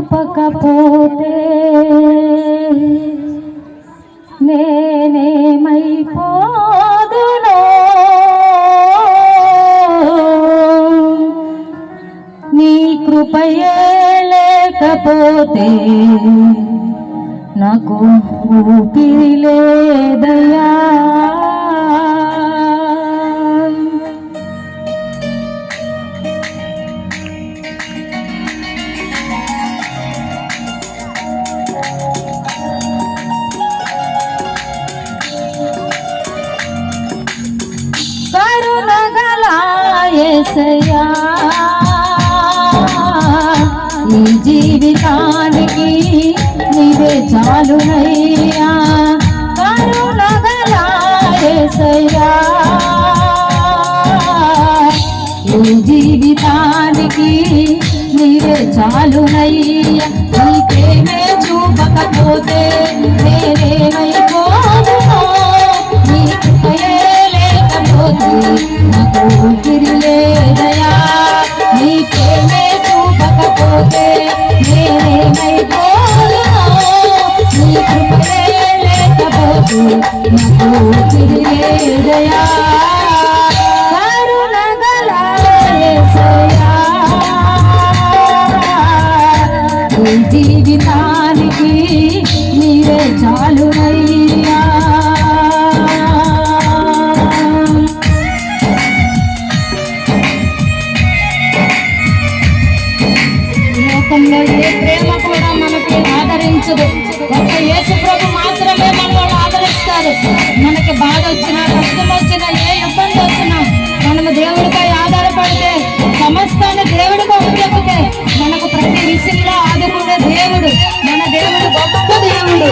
చూపకపోతే నేనేమైపోదునో నీ కృపయే లేకపోతే నాకు ఊపిరి లేదయ్యా. కరుణగల యేసయ్యా ఈ జీవితానికి నీవే చాలునయ్యా. కరుణగల యేసయ్యా ఈ జీవితానికి నీవే చాలునయ్యా. నీ ప్రేమే చూపకపోతే నేనేమైపోదునో నీ కృపయే లేకపోతే నాకు ఊపిరి లేదయ్యా. నీ ప్రేమే చూపకపోతే నేనేమైపోదునో నీ కృపయే లేకపోతే నాకు ఊపిరి లేదయ్యా. కరుణగల యేసయ్యా ఈ జీవితానికి నీవే చాలునయ్యా. లోకంలో ఏ ప్రేమ కూడా మనకి ఆదరించదు. ఒక్క యేసు ప్రభు మాత్రమే మనల్ని ఆదరిస్తారు. మనకి బాధ వచ్చినా, కష్టం వచ్చినా, ఏ ఇబ్బంది వచ్చినా మనము దేవుడిపై ఆధారపడితే, సమస్తాన్ని దేవుడికి అప్పచెప్పితే మనకు ప్రతి విషయంలో ఆదుకునే దేవుడు మన దేవుడు, గొప్ప దేవుడు.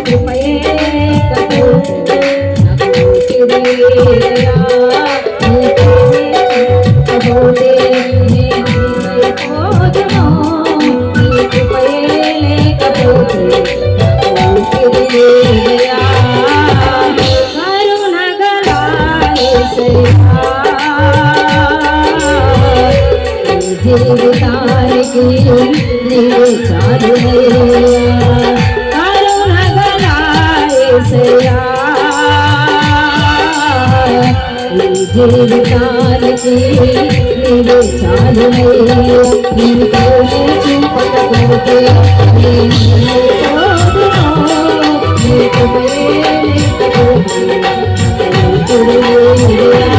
కృపయే లేకపోతే నాకు ఊపిరేలయ్యా. నీ ప్రేమే చూపకపోతే నేనేమైపోదునో. నీ కృపయే లేకపోతే నాకు ఊపిరేలయ్యా. కరుణగల యేసయ్యా, జీవితానికి నీవే చాలునయ్యా. కరుణగల యేసయ్యా, ఈ జీవితానికి నీవే చాలునయ్యా. నీ ప్రేమే చూపకపోతే నేనేమైపోదునో. నీ కృపయే లేకపోతే నాకు ఊపిరేలయ్యా.